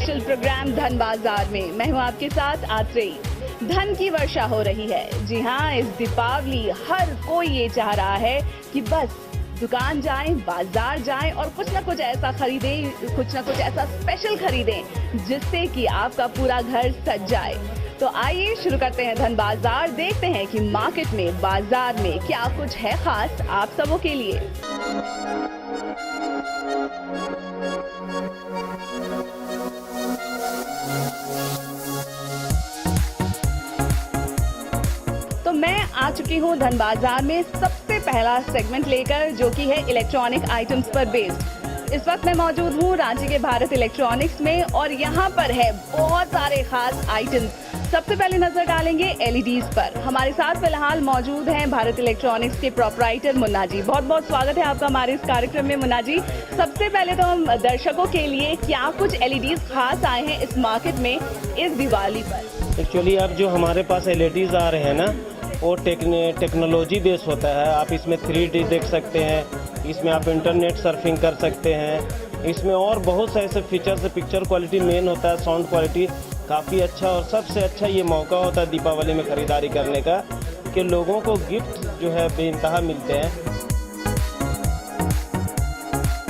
Special programme धन बाजार में मैं हूं आपके साथ आत्रेयी। धन की वर्षा हो रही है। जी हां, इस दीपावली हर कोई ये चाह रहा है कि बस दुकान जाएं, बाजार जाएं और कुछ ना कुछ ऐसा खरीदें, कुछ ना कुछ ऐसा स्पेशल खरीदें जिससे कि आपका पूरा घर सज जाए। तो आइए शुरू करते हैं धन बाजार। देखते हैं कि मार्केट में, बाजार में क्या कुछ है खास आप सबों के लिए। तो मैं आ चुकी हूँ धन बाजार में सबसे पहला सेगमेंट लेकर, जो कि है इलेक्ट्रॉनिक आइटम्स पर बेस्ड। इस वक्त मैं मौजूद हूँ रांची के भारत इलेक्ट्रॉनिक्स में और यहाँ पर है बहुत सारे खास आइटम्स। सबसे पहले नजर डालेंगे एलईडीज पर। हमारे साथ फिलहाल मौजूद हैं भारत इलेक्ट्रॉनिक्स के प्रोपराइटर मुन्ना जी। बहुत बहुत स्वागत है आपका हमारे इस कार्यक्रम में मुन्ना जी। सबसे पहले तो हम दर्शकों के लिए क्या कुछ एलईडीज खास आए हैं इस मार्केट में इस दिवाली पर? एक्चुअली अब जो हमारे पास एलईडीज आ रहे हैं ना, वो टेक्नोलॉजी बेस होता है। आप इसमें 3D देख सकते हैं, इसमें आप इंटरनेट सर्फिंग कर सकते हैं, इसमें और बहुत से ऐसे फीचर्स। पिक्चर क्वालिटी मेन होता है, साउंड क्वालिटी काफ़ी अच्छा, और सबसे अच्छा ये मौका होता है दीपावली में ख़रीदारी करने का कि लोगों को गिफ्ट जो है बेइंतहा मिलते हैं।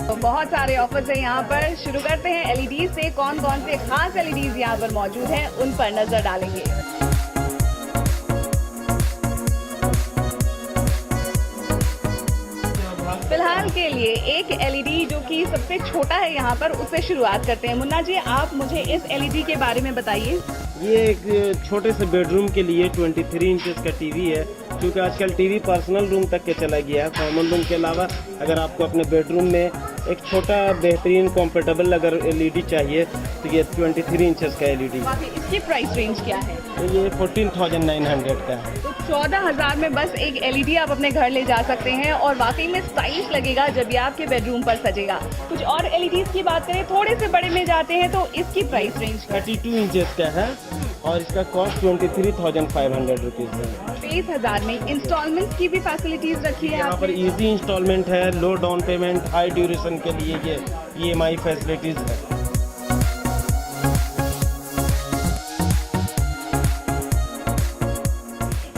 तो बहुत सारे ऑफर्स हैं यहाँ पर। शुरू करते हैं एलईडी से। कौन कौन से खास एलईडीज यहाँ पर मौजूद हैं उन पर नजर डालेंगे। फिलहाल के लिए एक एलईडी जो कि सबसे छोटा है यहाँ पर, उससे शुरुआत करते हैं। मुन्ना जी, आप मुझे इस एलईडी के बारे में बताइए। ये एक छोटे से बेडरूम के लिए 23 इंचेस का टीवी है, क्योंकि आजकल टीवी पर्सनल रूम तक के चला गया है। कॉमन रूम के अलावा अगर आपको अपने बेडरूम में एक छोटा बेहतरीन कंफर्टेबल अगर एलईडी चाहिए तो ये 23 इंचेस का एलईडी। इसकी प्राइस रेंज क्या है? तो ये 14,900 का है। तो 14,000 में बस एक एलईडी आप अपने घर ले जा सकते हैं और वाकई में स्टाइलिश लगेगा जब ये आपके बेडरूम पर सजेगा। कुछ और एलईडीज की बात करें, थोड़े से बड़े में जाते हैं तो इसकी प्राइस रेंज 32 इंचेस का है और इसका कॉस्ट 23,500 रुपीज़ है। 23,000 में इंस्टॉलमेंट की भी फैसिलिटीज रखी है यहाँ पर इजी इंस्टॉलमेंट है, लो डाउन पेमेंट, हाई ड्यूरेशन के लिए ये EMI फैसिलिटीज है।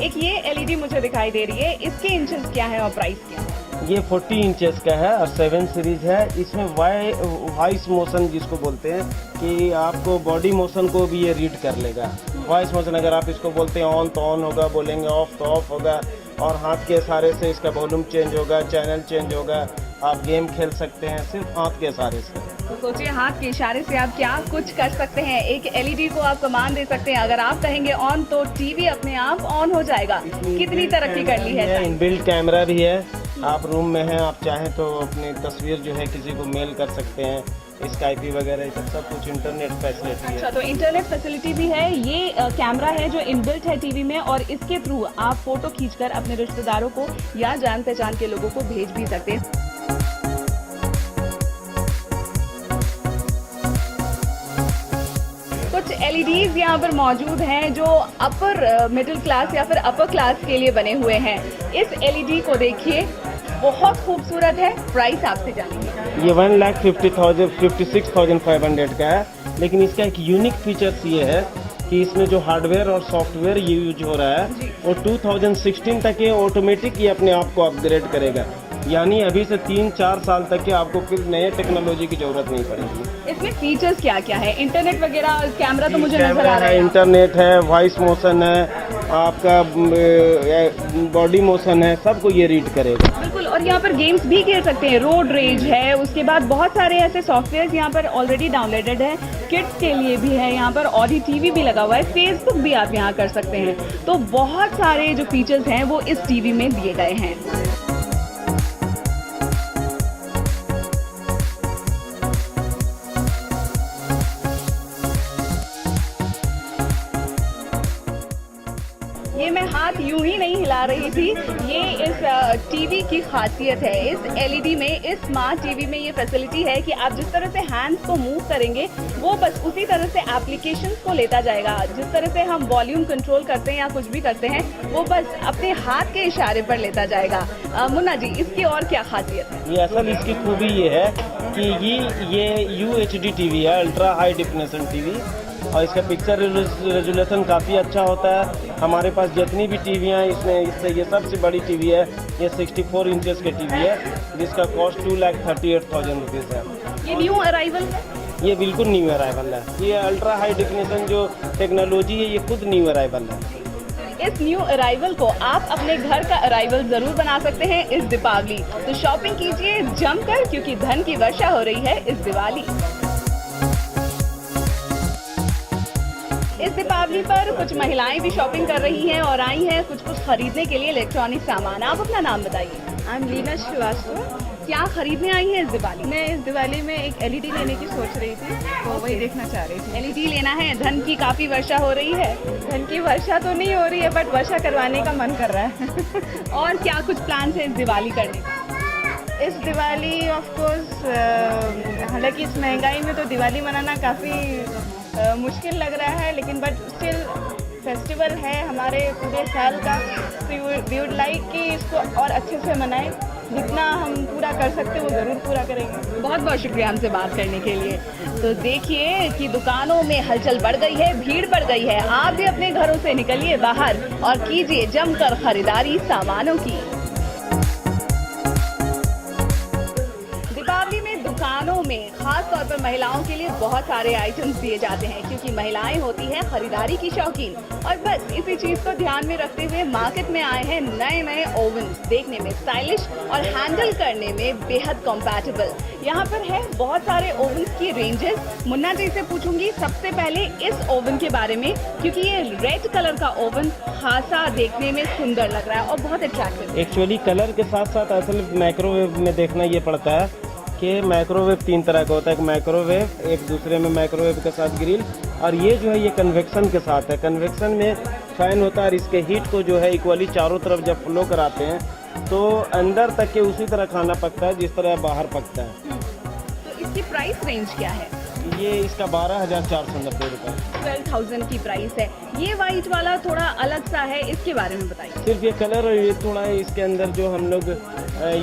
एक ये एलईडी मुझे दिखाई दे रही है, इसके इंचेस क्या है और प्राइस क्या है? ये 40 इंचेस का है और 7 सीरीज है। इसमें वॉइस मोशन जिसको बोलते हैं कि आपको बॉडी मोशन को भी ये रीड कर लेगा। वॉइस मोशन अगर आप इसको बोलते हैं ऑन तो ऑन होगा, बोलेंगे ऑफ तो ऑफ होगा, और हाथ के इशारे से इसका वॉल्यूम चेंज होगा, चैनल चेंज होगा। आप गेम खेल सकते हैं सिर्फ हाथ के इशारे से। तो सोचिए, हाथ के इशारे से आप क्या कुछ कर सकते हैं। एक एलईडी को आप कमांड दे सकते हैं। अगर आप कहेंगे ऑन तो टीवी अपने आप ऑन हो जाएगा। कितनी तरक्की कर ली है। इनबिल्ट कैमरा भी है। आप रूम में हैं, आप चाहें तो अपनी तस्वीर जो है किसी को मेल कर सकते हैं, स्काइपी वगैरह सब कुछ इंटरनेट फैसिलिटी है। अच्छा, तो इंटरनेट फैसिलिटी भी है। ये कैमरा है जो इनबिल्ट है टीवी में, और इसके थ्रू आप फोटो खींचकर अपने रिश्तेदारों को या जान पहचान के लोगों को भेज भी सकते हैं। कुछ एलईडीज यहाँ पर मौजूद हैं जो अपर मिडिल क्लास या फिर अपर क्लास के लिए बने हुए हैं। इस एलईडी को देखिए, बहुत खूबसूरत है। प्राइस आपसे जानेंगे। ये 1,56,500 का है, लेकिन इसका एक यूनिक फीचर्स ये है कि इसमें जो हार्डवेयर और सॉफ्टवेयर ये यूज हो रहा है वो 2016 तक ये ऑटोमेटिक ये अपने आप को अपग्रेड करेगा। यानी अभी से 3-4 साल तक के आपको फिर नए टेक्नोलॉजी की जरूरत नहीं पड़ेगी। इसमें फीचर्स क्या क्या है? इंटरनेट वगैरह, कैमरा तो मुझे नजर आ रहा है। इंटरनेट है, वॉइस मोशन है, आपका बॉडी मोशन है, सबको ये रीड करेगा। बिल्कुल, और यहाँ पर गेम्स भी खेल सकते हैं। रोड रेज है, उसके बाद बहुत सारे ऐसे सॉफ्टवेयर यहाँ पर ऑलरेडी डाउनलोडेड है। किड्स के लिए भी है, यहाँ पर ऑडी टीवी भी लगा हुआ है, फेसबुक भी आप यहाँ कर सकते हैं। तो बहुत सारे जो फीचर्स हैं वो इस टीवी में दिए गए हैं। ये मैं हाथ यूं ही नहीं हिला रही थी। ये इस टीवी की खासियत है। इस एलईडी में, इस स्मार्ट टीवी में ये फैसिलिटी है कि आप जिस तरह से हैंड्स को मूव करेंगे वो बस उसी तरह से एप्लीकेशंस को लेता जाएगा। जिस तरह से हम वॉल्यूम कंट्रोल करते हैं या कुछ भी करते हैं वो बस अपने हाथ के इशारे पर लेता जाएगा। मुन्ना जी, इसकी और क्या खासियत है? ये असल इसकी खूबी ये है कि ये UHD टीवी है, अल्ट्रा हाई डिफिनेशन टीवी, और इसका पिक्चर रेजोल्यूशन काफ़ी अच्छा होता है। हमारे पास जितनी भी टीवियाँ हैं इसमें इससे ये सबसे बड़ी टीवी है। ये 64 इंचेस की टीवी है जिसका कॉस्ट 2,38,000 रुपीज़ है। ये न्यू अराइवल है? ये बिल्कुल न्यू अराइवल है। ये अल्ट्रा हाई डिफिनेशन जो टेक्नोलॉजी है ये खुद न्यू अराइवल है। इस न्यू अराइवल को आप अपने घर का अराइवल जरूर बना सकते हैं इस दीपावली। तो शॉपिंग कीजिए जमकर, क्योंकि धन की वर्षा हो रही है इस दिवाली। इस दीपावली पर कुछ महिलाएं भी शॉपिंग कर रही हैं और आई हैं कुछ खरीदने के लिए इलेक्ट्रॉनिक सामान। आप अपना नाम बताइए। I am Leena Shrivastava. क्या खरीदने आई हैं इस दिवाली? मैं इस दिवाली में एक एलईडी लेने की सोच रही थी, तो वही देखना चाह रही थी। एलईडी लेना है। धन की काफी वर्षा हो रही है। धन की वर्षा तो नहीं हो रही है, बट वर्षा करवाने का मन कर रहा है। और क्या कुछ प्लान है इस दिवाली करने का? इस दिवाली ऑफ कोर्स, हालांकि इस महंगाई में तो दिवाली मनाना काफ़ी मुश्किल लग रहा है, लेकिन बट स्टिल फेस्टिवल है हमारे पूरे साल का, तो वी वुड लाइक कि इसको और अच्छे से मनाएं। जितना हम पूरा कर सकते हैं वो ज़रूर पूरा करेंगे। बहुत बहुत शुक्रिया हमसे बात करने के लिए। तो देखिए कि दुकानों में हलचल बढ़ गई है, भीड़ बढ़ गई है। आप भी अपने घरों से निकलिए बाहर और कीजिए जमकर खरीदारी सामानों की। दीपावली में दुकानों में खास तौर पर महिलाओं के लिए बहुत सारे आइटम्स दिए जाते हैं, क्योंकि महिलाएं होती हैं खरीदारी की शौकीन। और बस इसी चीज को ध्यान में रखते हुए मार्केट में आए हैं नए नए ओवन्स, देखने में स्टाइलिश और हैंडल करने में बेहद कंपैटिबल। यहाँ पर है बहुत सारे ओवन्स की रेंजेस। मुन्ना जी से पूछूंगी सबसे पहले इस ओवन के बारे में, क्योंकि ये रेड कलर का ओवन खासा देखने में सुंदर लग रहा है और बहुत अट्रैक्टिव। एक्चुअली कलर के साथ साथ असल माइक्रोवेव में देखना ये पड़ता है कि माइक्रोवेव 3 तरह का होता है। एक माइक्रोवेव, एक दूसरे में माइक्रोवेव के साथ ग्रिल, और ये जो है ये कन्वेक्शन के साथ है। कन्वेक्शन में फैन होता है और इसके हीट को जो है इक्वली चारों तरफ जब फ्लो कराते हैं तो अंदर तक के उसी तरह खाना पकता है जिस तरह बाहर पकता है। तो इसकी प्राइस रेंज क्या है? ये इसका 12,490 रुपये। 12,000 की प्राइस है। ये वाइट वाला थोड़ा अलग सा है, इसके बारे में बताइए। सिर्फ ये कलर और ये थोड़ा इसके अंदर जो हम लोग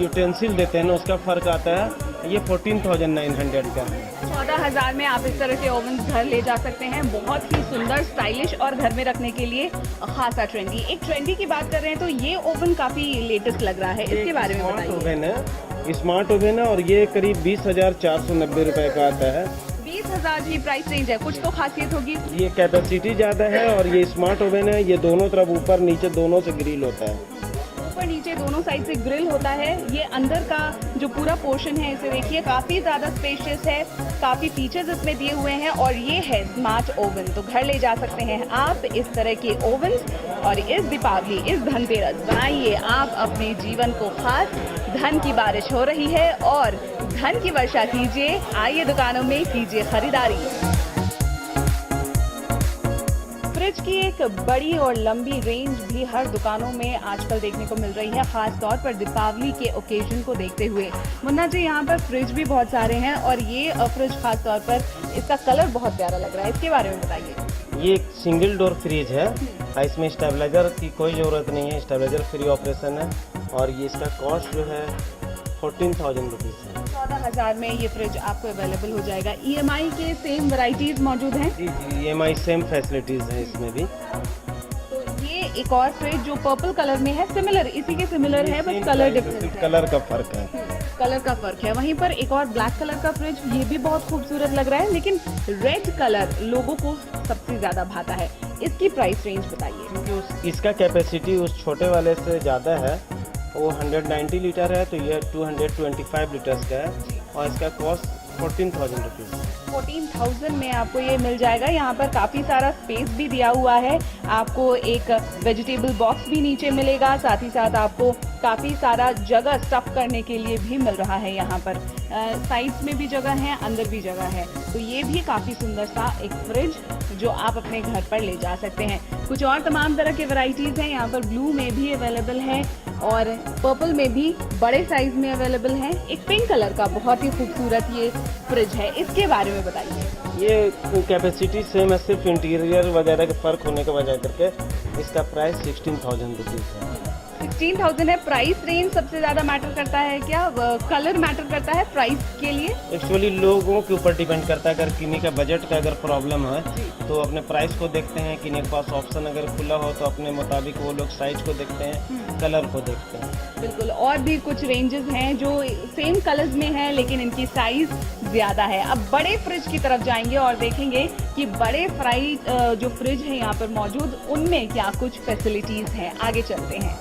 यूटेंसिल देते हैं ना उसका फ़र्क आता है। ये 14,900 का है। 14,000 में आप इस तरह के ओवन घर ले जा सकते हैं। बहुत ही सुंदर, स्टाइलिश और घर में रखने के लिए खासा ट्रेंडी। एक ट्रेंडी की बात कर रहे हैं तो ये ओवन काफी लेटेस्ट लग रहा है, इसके बारे में बताइए। ओवन है, स्मार्ट ओवन है, और ये करीब 20,490 रुपये का आता है। 20,000 की प्राइस रेंज है। कुछ तो खासियत होगी। ये कैपेसिटी ज़्यादा है और ये स्मार्ट ओवन है। ये दोनों तरफ ऊपर नीचे दोनों से ग्रिल होता है। ऊपर नीचे दोनों साइड से ग्रिल होता है। ये अंदर का जो पूरा पोर्शन है इसे देखिए, काफी ज्यादा स्पेशियस है, काफी फीचर्स इसमें दिए हुए हैं। और ये है स्मार्ट ओवन, तो घर ले जा सकते हैं आप इस तरह के ओवन। और इस दीपावली, इस धनतेरस बनाइए आप अपने जीवन को खास। धन की बारिश हो रही है और धन की वर्षा कीजिए। आइए दुकानों में कीजिए खरीदारी। फ्रिज की एक बड़ी और लंबी रेंज भी हर दुकानों में आजकल देखने को मिल रही है, खास तौर पर दीपावली के ओकेजन को देखते हुए। मुन्ना जी, यहाँ पर फ्रिज भी बहुत सारे हैं और ये फ्रिज खास तौर पर इसका कलर बहुत प्यारा लग रहा है, इसके बारे में बताइए। ये एक सिंगल डोर फ्रिज है, इसमें स्टेबलाइजर की कोई ज़रूरत नहीं है, स्टेबलाइजर फ्री ऑपरेशन है। और ये इसका कॉस्ट जो है 14,000 रुपीज़ है। 14,000 में ये फ्रिज आपको अवेलेबल हो जाएगा। EMI के सेम वैरायटीज मौजूद हैं? जी जी, EMI सेम फैसिलिटीज़ हैं इसमें भी। तो ये एक और फ्रिज जो पर्पल कलर में है, सिमिलर, इसी के सिमिलर है, बस कलर डिफरेंस है। कलर का फ़र्क है। कलर का फर्क है। वहीं पर एक और ब्लैक कलर का फ्रिज, ये भी बहुत खूबसूरत लग रहा है, लेकिन रेड कलर लोगों को सबसे ज्यादा भाता है। इसकी प्राइस रेंज बताइए। क्योंकि इसका कैपेसिटी उस छोटे वाले से ज़्यादा है, वो 190 लीटर है, तो ये 225 लीटर्स का है और इसका कॉस्ट 14,000 रुपीज़ है। 14,000 में आपको ये मिल जाएगा। यहाँ पर काफ़ी सारा स्पेस भी दिया हुआ है। आपको एक वेजिटेबल बॉक्स भी नीचे मिलेगा, साथ ही साथ आपको काफ़ी सारा जगह स्टफ करने के लिए भी मिल रहा है। यहाँ पर साइड्स में भी जगह है, अंदर भी जगह है। तो ये भी काफ़ी सुंदर सा एक फ्रिज जो आप अपने घर पर ले जा सकते हैं। कुछ और तमाम तरह के वैरायटीज़ हैं यहाँ पर। ब्लू में भी अवेलेबल है और पर्पल में भी बड़े साइज में अवेलेबल है। एक पिंक कलर का बहुत ही खूबसूरत ये फ्रिज है, इसके बारे में बताइए। ये कैपेसिटी सेम है, सिर्फ इंटीरियर वगैरह के फ़र्क होने के वजह करके इसका प्राइस 16,000 रुपीज़ है। 16,000 है। प्राइस रेंज सबसे ज़्यादा मैटर करता है क्या? कलर मैटर करता है प्राइस के लिए? एक्चुअली लोगों के ऊपर डिपेंड करता है। अगर किन्हीं का बजट का अगर प्रॉब्लम है तो अपने प्राइस को देखते हैं, किन्हीं के पास ऑप्शन अगर खुला हो तो अपने मुताबिक वो लोग साइज को देखते हैं, कलर को देखते हैं। बिल्कुल। और भी कुछ रेंजेस हैं जो सेम कलर्स में हैं लेकिन इनकी साइज ज़्यादा है। अब बड़े फ्रिज की तरफ जाएंगे और देखेंगे कि बड़े जो फ्रिज है यहाँ पर मौजूद, उनमें क्या कुछ फैसिलिटीज़ हैं। आगे चलते हैं।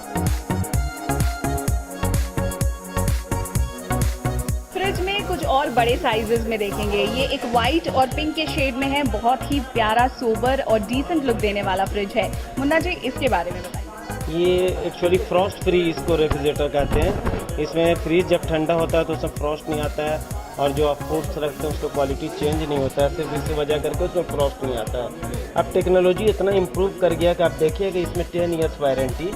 फ्रिज में कुछ और बड़े साइजेस में देखेंगे। ये एक वाइट और पिंक के शेड में है। बहुत ही प्यारा, सोबर और डिसेंट लुक देने वाला फ्रिज है। मुन्ना जी, इसके बारे में बताइए। ये एक्चुअली फ्रॉस्ट फ्री इसको रेफ्रिजरेटर कहते हैं। इसमें फ्रिज जब ठंडा होता है तो उसमें फ्रॉस्ट नहीं आता है, और जो आप फूड्स रखते हैं उसका क्वालिटी चेंज नहीं होता है, सिर्फ इसी वजह करके उसमें फ्रॉस्ट नहीं आता है। अब टेक्नोलॉजी इतना इम्प्रूव कर गया कि आप देखिए कि इसमें 10 ईयर्स वारंटी।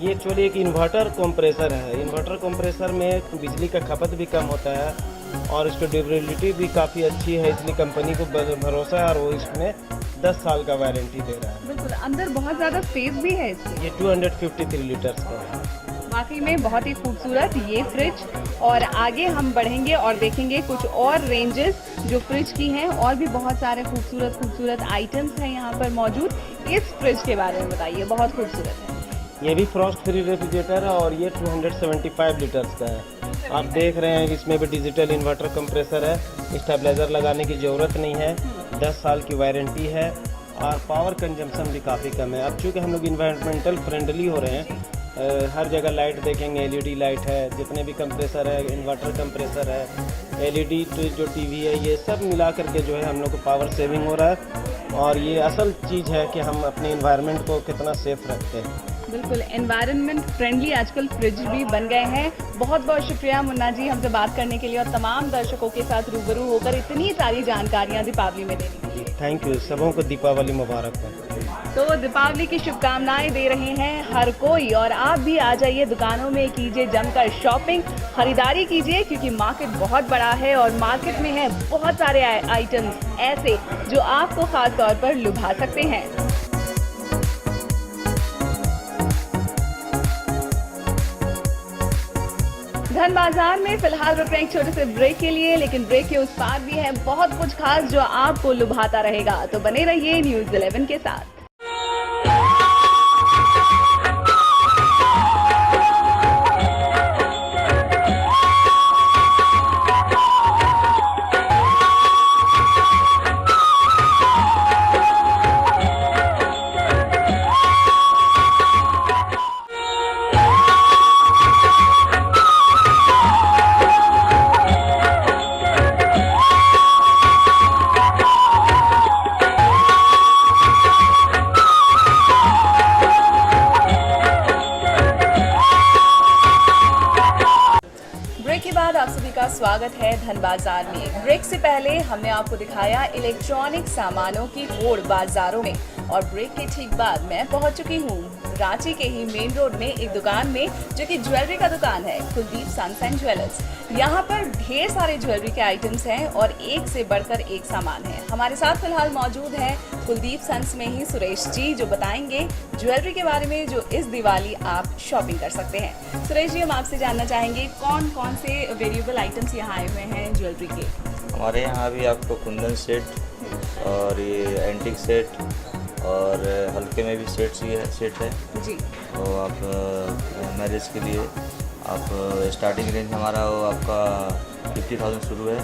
ये एक्चुअली एक इन्वर्टर कंप्रेसर है। इन्वर्टर कंप्रेसर में बिजली का खपत भी कम होता है और इसकी ड्यूरेबिलिटी भी काफ़ी अच्छी है, इसलिए कंपनी को भरोसा है और वो इसमें 10 साल का वारंटी दे रहा है। बिल्कुल। अंदर बहुत ज़्यादा स्पेस भी है इसमें। ये 253 लीटर्स का है। वाकई में बहुत ही खूबसूरत ये फ्रिज। और आगे हम बढ़ेंगे और देखेंगे कुछ और रेंजेस जो फ्रिज की हैं। और भी बहुत सारे खूबसूरत आइटम्स हैं यहाँ पर मौजूद। इस फ्रिज के बारे में बताइए, बहुत खूबसूरत है। ये भी फ्रॉस्ट फ्री रेफ्रिजरेटर है और ये 275 लीटर्स का है। आप देख रहे हैं कि इसमें भी डिजिटल इन्वर्टर कंप्रेसर है, स्टेबलाइजर लगाने की ज़रूरत नहीं है, 10 साल की वारंटी है और पावर कंजम्पशन भी काफ़ी कम है। अब चूँकि हम लोग इन्वायरमेंटल फ्रेंडली हो रहे हैं, हर जगह लाइट देखेंगे, एलईडी लाइट है, जितने भी कंप्रेसर है, इन्वर्टर कंप्रेसर है, एलईडी जो टीवी है, ये सब मिला करके जो है हम लोग को पावर सेविंग हो रहा है। और ये असल चीज़ है कि हम अपने इन्वायरमेंट को कितना सेफ रखते हैं। बिल्कुल। एनवायरनमेंट फ्रेंडली आजकल फ्रिज भी बन गए हैं। बहुत बहुत शुक्रिया मुन्ना जी हमसे बात करने के लिए और तमाम दर्शकों के साथ रूबरू होकर इतनी सारी जानकारियाँ दीपावली में देने के लिए। Thank you. सबों को दीपावली मुबारक हो। तो दीपावली की शुभकामनाएं दे रहे हैं हर कोई। और आप भी आ जाइए दुकानों में, कीजिए जमकर शॉपिंग, खरीदारी कीजिए, क्योंकि मार्केट बहुत बड़ा है और मार्केट में है बहुत सारे आइटम्स ऐसे जो आपको खास तौर पर लुभा सकते हैं। धन बाजार में फिलहाल रुक रहे हैं एक छोटे से ब्रेक के लिए, लेकिन ब्रेक के उस पार भी है बहुत कुछ खास जो आपको लुभाता रहेगा। तो बने रहिए न्यूज़ 11 के साथ। आप सभी का स्वागत है धन बाजार में। ब्रेक से पहले हमने आपको दिखाया इलेक्ट्रॉनिक सामानों की होड़ बाजारों में, और ब्रेक के ठीक बाद मैं पहुंच चुकी हूं रांची के ही मेन रोड में एक दुकान में, जो कि ज्वेलरी का दुकान है, कुलदीप सन्स एंड ज्वेलर्स। यहाँ पर ढेर सारे ज्वेलरी के आइटम्स हैं और एक से बढ़कर एक सामान है। हमारे साथ फिलहाल मौजूद है कुलदीप सन्स में ही सुरेश जी, जो बताएंगे ज्वेलरी के बारे में जो इस दिवाली आप शॉपिंग कर सकते हैं। सुरेश जी, हम आपसे जानना चाहेंगे कौन कौन से वेरिएबल आइटम्स यहाँ आए हुए हैं ज्वेलरी के? हमारे यहाँ भी आपको कुंदन सेट और ये एंटिक सेट और हल्के में भी सेट है जी। तो आप मैरिज के लिए आप स्टार्टिंग रेंज हमारा वो आपका 50,000 शुरू है।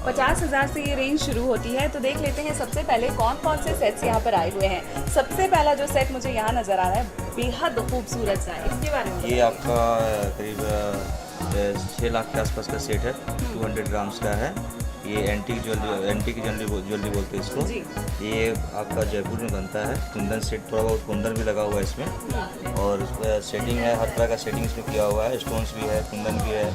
50,000 से ये रेंज शुरू होती है। तो देख लेते हैं सबसे पहले कौन कौन से सेट्स यहाँ पर आए हुए हैं। सबसे पहला जो सेट मुझे यहाँ नज़र आ रहा है बेहद खूबसूरत सा, इसके बारे में ये आपका करीब 6 लाख के आसपास का सेट है, 200 ग्राम्स का है ये एंटीक ज्वेलरी बोलते हैं इसको। जी। ये आपका जयपुर में बनता है। कुंदन सेट, थोड़ा बहुत कुंदन भी लगा हुआ है इसमें, और उसमें सेटिंग है, हर तरह का सेटिंग इसमें किया हुआ है। स्टोन्स भी है, कुंदन भी है,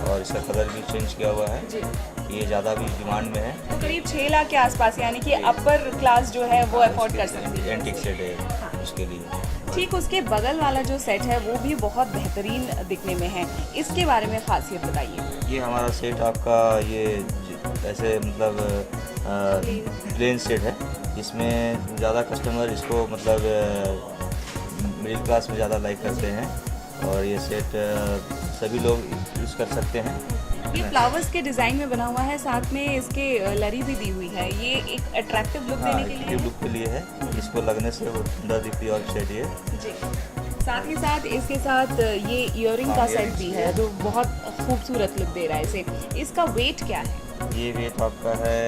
और इसका कलर भी चेंज किया हुआ है। जी। ये ज़्यादा भी डिमांड में है। तो करीब 6 लाख के आसपास, यानी कि अपर क्लास जो है वो अफोर्ड कर सकती है। एंटीक सेट है उसके लिए। ठीक उसके बगल वाला जो सेट है वो भी बहुत बेहतरीन दिखने में है, इसके बारे में खासियत बताइए। ये हमारा सेट आपका ये ऐसे मतलब प्लेन सेट है। इसमें ज़्यादा कस्टमर इसको मतलब मिडिल क्लास में ज़्यादा लाइक करते हैं, और ये सेट सभी लोग यूज़ कर सकते हैं। ये फ्लावर्स के डिज़ाइन में बना हुआ है, साथ में इसके लरी भी दी हुई है। ये एक अट्रैक्टिव लुक देने के लिए लुक के लिए है। इसको लगने से वो सुंदर दिखती है और सेट ये। जी। साथ ही साथ इसके साथ ये इयररिंग का सेट भी है जो बहुत खूबसूरत लुक दे रहा है इसे। इसका वेट क्या है? ये वेट आपका है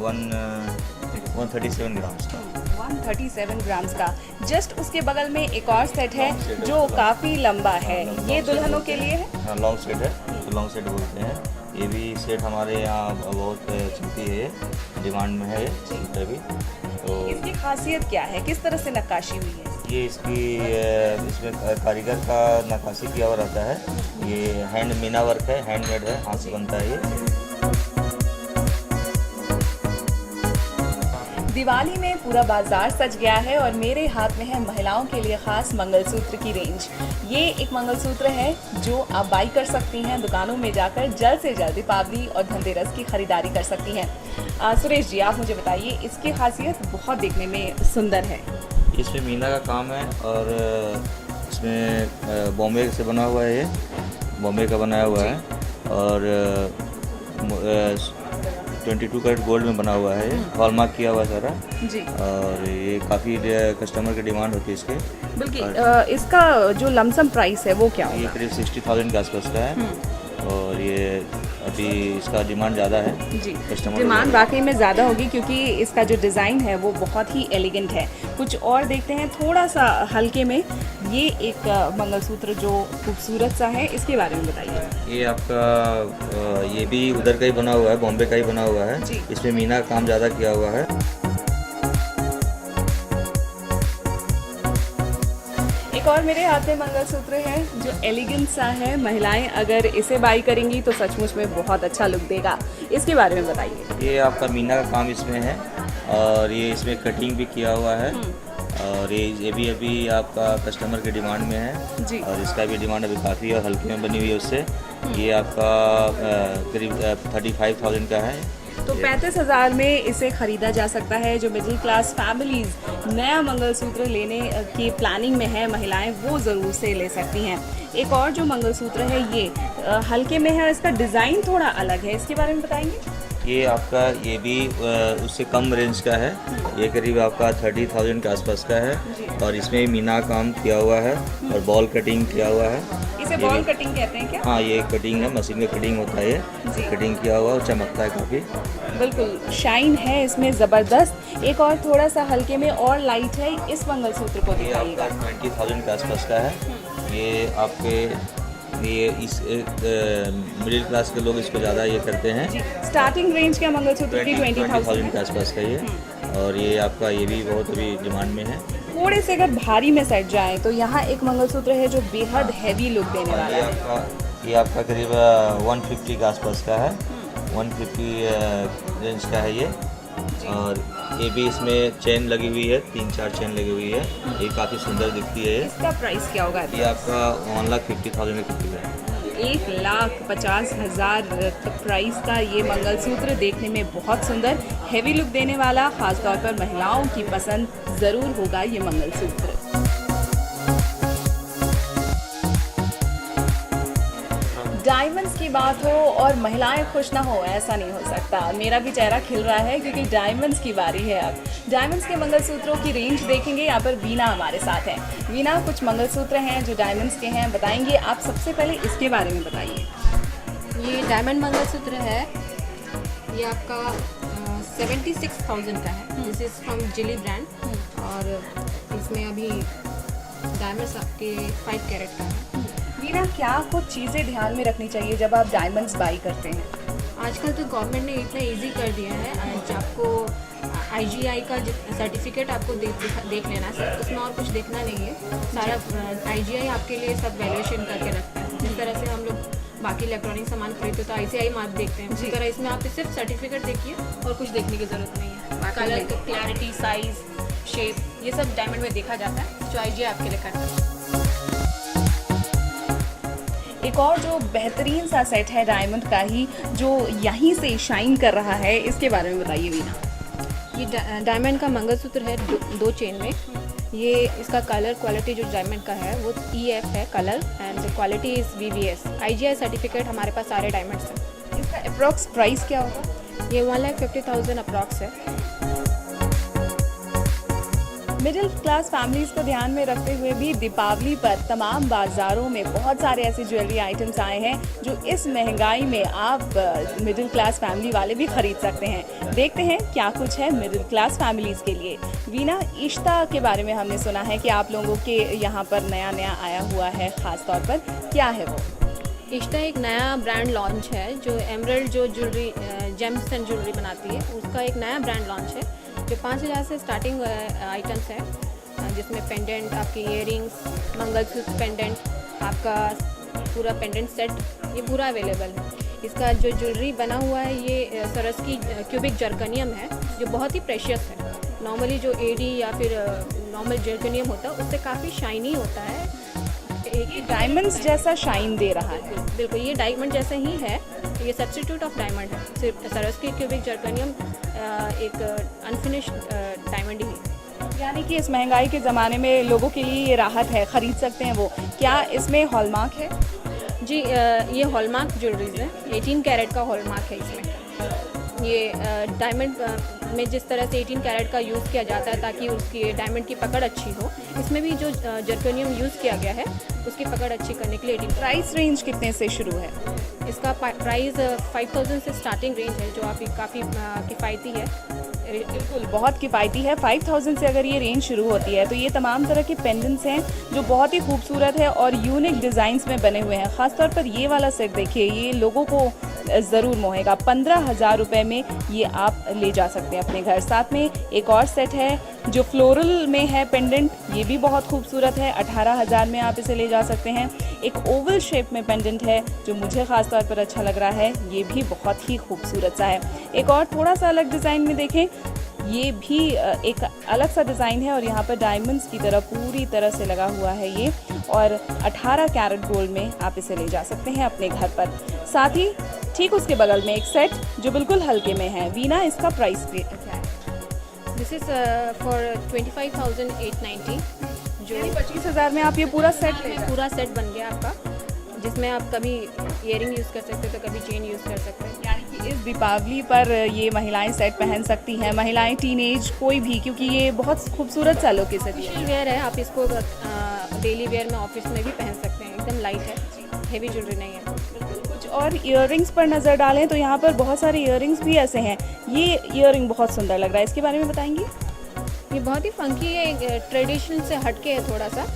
137 ग्राम्स का। 137 ग्राम्स का। जस्ट उसके बगल में एक और सेट है जो काफ़ी लंबा है। ये दुल्हनों के लिए है? हाँ, लॉन्ग सेट है, तो लॉन्ग सेट बोलते हैं। ये भी सेट हमारे यहाँ बहुत चलती है, डिमांड में है ये सेट भी। तो इसकी खासियत क्या है, किस तरह से नक्काशी हुई है? ये इसमें कारीगर का नक्काशी किया हुआ रहता है। ये हैंड मीना वर्क है, हैंडमेड है, हाथ से बनता है ये। दिवाली में पूरा बाजार सज गया है और मेरे हाथ में है महिलाओं के लिए खास मंगलसूत्र की रेंज। ये एक मंगलसूत्र है जो आप बाई कर सकती हैं दुकानों में जाकर, जल्द से जल्द दीपावली और धनतेरस की खरीदारी कर सकती हैं। सुरेश जी, आप मुझे बताइए, इसकी खासियत बहुत देखने में सुंदर है। इसमें मीना का काम है, और इसमें बॉम्बे से बना हुआ है, ये बॉम्बे का बनाया हुआ है, और 22 कैरेट गोल्ड में बना हुआ है, हॉलमार्क किया हुआ है सारा जी। और ये काफ़ी कस्टमर की डिमांड होती है इसके। बिल्कुल। इसका जो लमसम प्राइस है वो क्या ये होगा? करीब 60,000 के आसपास का है, और ये अभी इसका डिमांड ज़्यादा है। जी, कस्टमर डिमांड वाकई में ज़्यादा होगी क्योंकि इसका जो डिज़ाइन है वो बहुत ही एलिगेंट है। कुछ और देखते हैं थोड़ा सा हल्के में। ये एक मंगलसूत्र जो खूबसूरत सा है, इसके बारे में बताइए। ये आपका ये भी उधर का ही बना हुआ है, बॉम्बे का ही बना हुआ है। जी। इसमें मीना का काम ज़्यादा किया हुआ है। एक और मेरे हाथ में मंगलसूत्र है जो एलिगेंट सा है। महिलाएं अगर इसे बाई करेंगी तो सचमुच में बहुत अच्छा लुक देगा। इसके बारे में बताइए। ये आपका मीना का काम इसमें है, और ये इसमें कटिंग भी किया हुआ है, और ये भी अभी आपका कस्टमर के डिमांड में है जी। और इसका भी डिमांड अभी काफ़ी है, और हल्के में बनी हुई है उससे। ये आपका करीब 35,000 का है। तो 35,000 में इसे खरीदा जा सकता है। जो मिडिल क्लास फैमिलीज़ नया मंगलसूत्र लेने की प्लानिंग में है, महिलाएं वो ज़रूर से ले सकती हैं। एक और जो मंगलसूत्र है ये हल्के में है और इसका डिज़ाइन थोड़ा अलग है, इसके बारे में बताएंगे। ये आपका ये भी उससे कम रेंज का है। ये करीब आपका 30,000 के आसपास का है, और इसमें मीना काम किया हुआ है और बॉल कटिंग किया हुआ है। इसे बॉल कटिंग कहते हैं क्या? हाँ, ये कटिंग है, मशीन का कटिंग होता है, ये कटिंग किया हुआ और चमकता है काफ़ी। बिल्कुल शाइन है इसमें ज़बरदस्त। एक और थोड़ा सा हल्के में और लाइट है, इस मंगलसूत्र को ये दिखाइएगा। आपका 20,000 के आसपास का है। ये आपके ये इस मिडिल क्लास के लोग इसको ज़्यादा ये करते हैं। जी, स्टार्टिंग रेंज क्या मंगलसूत्र की 20,000 के आसपास का ये, और ये आपका ये भी बहुत अभी डिमांड में है। थोड़े से अगर भारी में सेट जाए तो यहाँ एक मंगलसूत्र है जो बेहद हैवी लुक देने और वाला है। ये आपका करीब 150 के आसपास का है, 150 रेंज का है ये। और ये भी इसमें चेन लगी हुई है, 3-4 चेन लगी हुई है। ये काफ़ी सुंदर दिखती है ये। इसका प्राइस क्या होगा? ये आपका 1,50,000 का करीब है। 1,50,000 तक प्राइस का ये मंगलसूत्र देखने में बहुत सुंदर हैवी लुक देने वाला, खासतौर पर महिलाओं की पसंद ज़रूर होगा ये मंगलसूत्र। डायमंड्स की बात हो और महिलाएं खुश ना हो, ऐसा नहीं हो सकता। मेरा भी चेहरा खिल रहा है क्योंकि डायमंड्स की बारी है। अब डायमंड्स के मंगलसूत्रों की रेंज देखेंगे। यहाँ पर वीना हमारे साथ है। वीना, कुछ मंगलसूत्र हैं जो डायमंड्स के हैं, बताएंगे आप। सबसे पहले इसके बारे में बताइए। ये डायमंड मंगलसूत्र है, ये आपका 76,000 का है। दिस इज़ फ्रॉम जिली ब्रांड, और इसमें अभी डायमंड्स आपके 5 कैरेट का है। वीना, क्या कुछ चीज़ें ध्यान में रखनी चाहिए जब आप डायमंड्स बाई करते हैं? आजकल तो गवर्नमेंट ने इतना इजी कर दिया है, आज आपको IGI का सर्टिफिकेट आपको देख लेना है, उसमें और कुछ देखना नहीं है। सारा IGI आपके लिए सब वैल्यूएशन करके रखता है। जिस तरह से हम लोग बाकी इलेक्ट्रॉनिक सामान खरीदते तो ICI मार्क देखते हैं, उसी तरह इसमें आप सिर्फ सर्टिफिकेट देखिए और कुछ देखने की ज़रूरत नहीं है। कलर, क्लैरिटी, साइज़, शेप, ये सब डायमंड में देखा जाता है, जो IGI आपके लिए करता है। एक और जो बेहतरीन सा सेट है डायमंड का ही, जो यहीं से शाइन कर रहा है, इसके बारे में बताइए वीना। ये डायमंड का मंगलसूत्र है, दो चेन में। ये इसका कलर क्वालिटी जो डायमंड का है वो EF है colour, and quality is VVS। IGI certificate हमारे पास सारे डायमंड्स हैं। इसका अप्रॉक्स प्राइस क्या होगा? ये 1,50,000 अप्रॉक्स है। मिडिल क्लास फैमिलीज़ को ध्यान में रखते हुए भी दीपावली पर तमाम बाज़ारों में बहुत सारे ऐसे ज्वेलरी आइटम्स आए हैं जो इस महंगाई में आप मिडिल क्लास फैमिली वाले भी ख़रीद सकते हैं। देखते हैं क्या कुछ है मिडिल क्लास फैमिलीज़ के लिए। वीना, इश्ता के बारे में हमने सुना है कि आप लोगों के यहाँ पर नया आया हुआ है, ख़ास तौर पर क्या है वो? इश्ता एक नया ब्रांड लॉन्च है, जो एमरल्ड जो ज्वेलरी जेम्स एंड ज्वेलरी बनाती है, उसका एक नया ब्रांड लॉन्च है जो 5,000 से स्टार्टिंग आइटम्स हैं, जिसमें पेंडेंट, आपके इयरिंग्स, मंगलसूत्र पेंडेंट, आपका पूरा पेंडेंट सेट, ये पूरा अवेलेबल है। इसका जो ज्वेलरी बना हुआ है ये सरस्की क्यूबिक जर्कनियम है, जो बहुत ही प्रेशियस है। नॉर्मली जो AD या फिर नॉर्मल जर्कनियम होता है उससे काफ़ी शाइनी होता है, ये डायमंड्स जैसा शाइन दे रहा है। बिल्कुल ये डायमंड जैसे ही है, ये सब्स्टिट्यूट ऑफ डायमंड है। सिर्फ सरस्की क्यूबिक जर्कनियम एक अनफिनिश्ड डायमंड ही है। यानी कि इस महंगाई के ज़माने में लोगों के लिए ये राहत है, ख़रीद सकते हैं वो। क्या इसमें हॉलमार्क है? जी, ये हॉलमार्क ज्वेलरीज है, 18 कैरेट का हॉलमार्क है इसमें। ये डायमंड में जिस तरह से 18 कैरेट का यूज़ किया जाता है ताकि उसकी डायमंड की पकड़ अच्छी हो, इसमें भी जो जर्कनियम यूज़ किया गया है उसकी पकड़ अच्छी करने के लिए 18। प्राइस रेंज कितने से शुरू है? इसका प्राइस 5,000 से स्टार्टिंग रेंज है, जो आपकी काफ़ी किफ़ायती है। बिल्कुल बहुत किफ़ायती है। 5,000 से अगर ये रेंज शुरू होती है तो ये तमाम तरह के पेंडेंट्स हैं जो बहुत ही खूबसूरत है और यूनिक डिज़ाइंस में बने हुए हैं। ख़ासतौर पर ये वाला सेट देखिए, ये लोगों को ज़रूर मोहेगा। 15,000 रुपये में ये आप ले जा सकते हैं अपने घर। साथ में एक और सेट है जो फ्लोरल में है पेंडेंट, ये भी बहुत खूबसूरत है। 18,000 में आप इसे ले जा सकते हैं। एक ओवल शेप में पेंडेंट है जो मुझे ख़ास तौर पर अच्छा लग रहा है, ये भी बहुत ही खूबसूरत सा है। एक और थोड़ा सा अलग डिज़ाइन में देखें, ये भी एक अलग सा डिज़ाइन है और यहाँ पर डायमंड्स की तरह पूरी तरह से लगा हुआ है ये, और 18 कैरेट गोल्ड में आप इसे ले जा सकते हैं अपने घर पर। साथ ही ठीक उसके बगल में एक सेट जो बिल्कुल हल्के में है। वीना, इसका प्राइस क्या है? दिस इज़ फॉर 25,890, जो 25,000 में आप ये पूरा सेट ले पूरा सेट बन गया आपका, जिसमें आप कभी इयरिंग यूज़ कर सकते हो तो कभी चेन यूज़ कर सकते हैं। यानी कि इस दीपावली पर ये महिलाएं सेट पहन सकती हैं, महिलाएं, टीनेज, कोई भी, क्योंकि ये बहुत खूबसूरत सा लुक है। ऑफिशियल वेयर है, आप इसको डेली वेयर में ऑफिस में भी पहन सकते हैं। एकदम लाइट है, हेवी ज्वेलरी नहीं है। कुछ और इयररिंग्स पर नज़र डालें तो यहाँ पर बहुत सारे इयररिंग्स भी ऐसे हैं। ये इयररिंग बहुत सुंदर लग रहा है, इसके बारे में बताएंगी? ये बहुत ही फंकी है, ट्रेडिशनल से हटके है थोड़ा सा।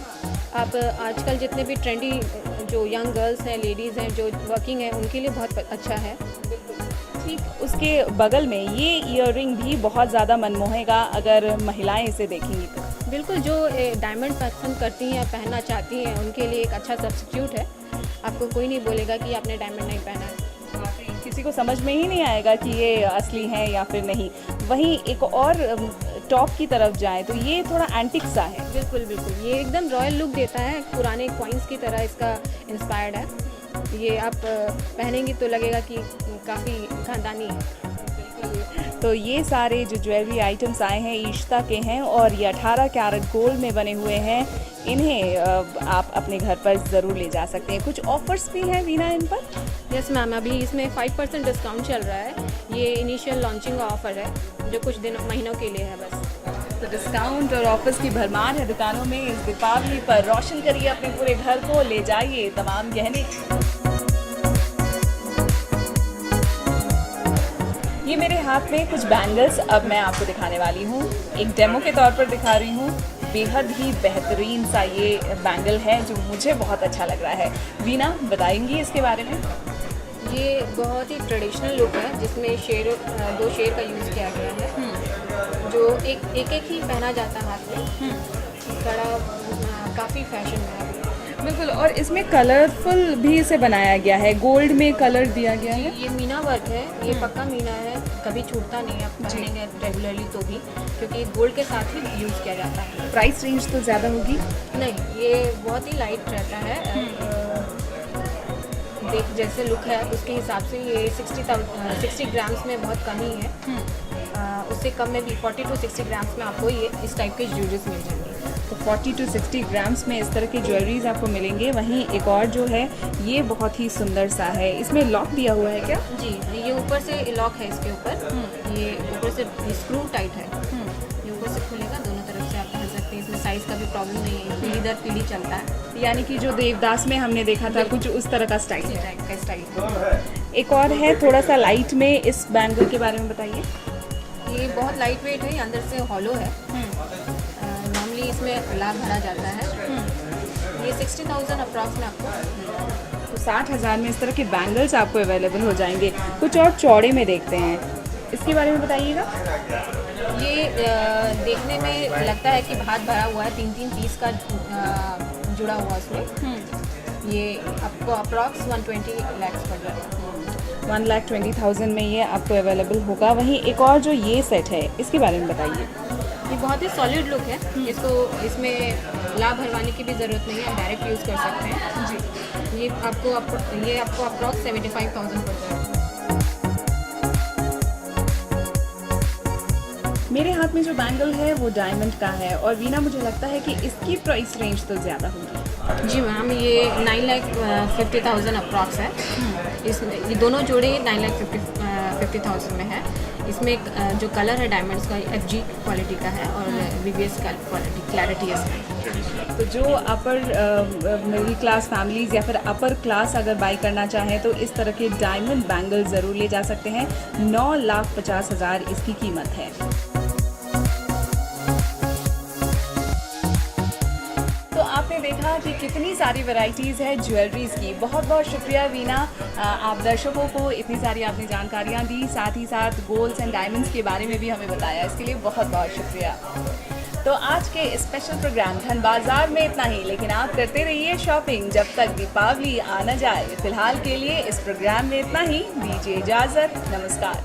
आप आजकल जितने भी ट्रेंडी जो यंग गर्ल्स हैं, लेडीज़ हैं, जो वर्किंग है, उनके लिए बहुत अच्छा है। ठीक उसके बगल में ये इयररिंग भी बहुत ज़्यादा मनमोहेगा अगर महिलाएं इसे देखेंगी तो। बिल्कुल, जो डायमंड पसंद करती हैं, पहनना चाहती हैं, उनके लिए एक अच्छा सब्स्टिट्यूट है। आपको कोई नहीं बोलेगा कि आपने डायमंड नहीं पहना है। किसी को समझ में ही नहीं आएगा कि ये असली है या फिर नहीं। वहीं एक और टॉप की तरफ जाएं तो ये थोड़ा एंटिक सा है। बिल्कुल बिल्कुल, ये एकदम रॉयल लुक देता है, पुराने कॉइन्स की तरह इसका इंस्पायर्ड है। ये आप पहनेंगी तो लगेगा कि काफ़ी खानदानी है। तो ये सारे जो ज्वेलरी आइटम्स आए हैं इश्ता के हैं और ये 18 कैरेट गोल्ड में बने हुए हैं। इन्हें आप अपने घर पर ज़रूर ले जा सकते हैं। कुछ ऑफर्स भी हैं वीना इन पर? यस मैम, अभी इसमें 5% डिस्काउंट चल रहा है। ये इनिशियल लॉन्चिंग ऑफर है जो कुछ महीनों के लिए है बस। तो डिस्काउंट और ऑफर्स की भरमार है दुकानों में। इस दीपावली पर रोशन करिए अपने पूरे घर को, ले जाइए तमाम गहने। ये मेरे हाथ में कुछ बैंगल्स अब मैं आपको दिखाने वाली हूँ। एक डेमो के तौर पर दिखा रही हूँ। बेहद ही बेहतरीन सा ये बैंगल है जो मुझे बहुत अच्छा लग रहा है। वीना, बताएंगी इसके बारे में? ये बहुत ही ट्रेडिशनल लुक है जिसमें दो शेर का यूज़ किया गया है, जो एक ही पहना जाता है हाथ में। कड़ा काफ़ी फैशन में है। बिल्कुल, और इसमें कलरफुल भी इसे बनाया गया है, गोल्ड में कलर दिया गया है। ये मीना वर्क है, ये पक्का मीना है, कभी छूटता नहीं आप पहनेंगे रेगुलरली तो भी, क्योंकि गोल्ड के साथ ही यूज़ किया जाता है। प्राइस रेंज तो ज़्यादा होगी? नहीं, ये बहुत ही लाइट रहता है। देख जैसे लुक है उसके हिसाब से ये 60 ग्राम्स में बहुत कम ही है। उससे कम में भी 40 to 60 ग्राम्स में आपको ये इस टाइप के ज्वेलरीज मिल जाएंगे। तो 40 to 60 ग्राम्स में इस तरह की ज्वेलरीज आपको मिलेंगे। वहीं एक और जो है ये बहुत ही सुंदर सा है, इसमें लॉक दिया हुआ है क्या? जी, ये ऊपर से लॉक है इसके ऊपर, ये ऊपर से स्क्रू टाइट है, ये ऊपर से खुलेगा, दोनों तरफ से आप पहन सकते हैं। इसमें साइज़ का भी प्रॉब्लम नहीं है, पीढ़ी दर पीढ़ी चलता है। यानी कि जो देवदास में हमने देखा था कुछ उस तरह का स्टाइल इसी है। टाइप का स्टाइल। एक और है थोड़ा सा लाइट में, इस बैंगल के बारे में बताइए। ये बहुत लाइट वेट है, अंदर से हॉलो है। नॉर्मली इसमें लाभ भरा जाता है। ये 60,000 अप्रॉक्स में आपको। तो 60,000 में इस तरह के बैंगल्स आपको अवेलेबल हो जाएंगे। कुछ और चौड़े में देखते हैं, इसके बारे में बताइएगा। ये देखने में लगता है कि भात भरा हुआ है, 3-3 पीस का जुड़ा हुआ उसमें। ये आपको अप्रॉक्स 120 lakhs पड़ जाएगा। 1,20,000 में ये आपको अवेलेबल होगा। वहीं एक और जो ये सेट है इसके बारे में बताइए। ये बहुत ही सॉलिड लुक है, इसमें लाभ भरवाने की भी ज़रूरत नहीं है, डायरेक्ट यूज़ कर सकते हैं। जी, ये आपको अप्रॉक्स 75,000 पड़ जाएगा। मेरे हाथ में जो बैंगल है वो डायमंड का है, और वीना मुझे लगता है कि इसकी प्राइस रेंज तो ज़्यादा होगी। जी मैम, ये 9,50,000 अप्रॉक्स है। ये दोनों जोड़े 9,50,000 में है। इसमें जो कलर है डायमंड्स का FG क्वालिटी का है और VVS क्लैरिटी है इसमें। तो जो अपर मिडिल क्लास फैमिलीज़ या फिर अपर क्लास अगर बाई करना चाहें तो इस तरह के डायमंड बैंगल ज़रूर ले जा सकते हैं। 9,50,000 इसकी कीमत है। तो आपने देखा कि कितनी सारी वैरायटीज़ है ज्वेलरीज़ की। बहुत बहुत शुक्रिया वीना, आप दर्शकों को इतनी सारी आपने जानकारियाँ दी, साथ ही साथ गोल्ड्स एंड डायमंड्स के बारे में भी हमें बताया, इसके लिए बहुत बहुत शुक्रिया। तो आज के स्पेशल प्रोग्राम धन बाजार में इतना ही, लेकिन आप करते रहिए शॉपिंग जब तक दीपावली आ न जाए। फिलहाल के लिए इस प्रोग्राम में इतना ही, दीजिए इजाज़त, नमस्कार।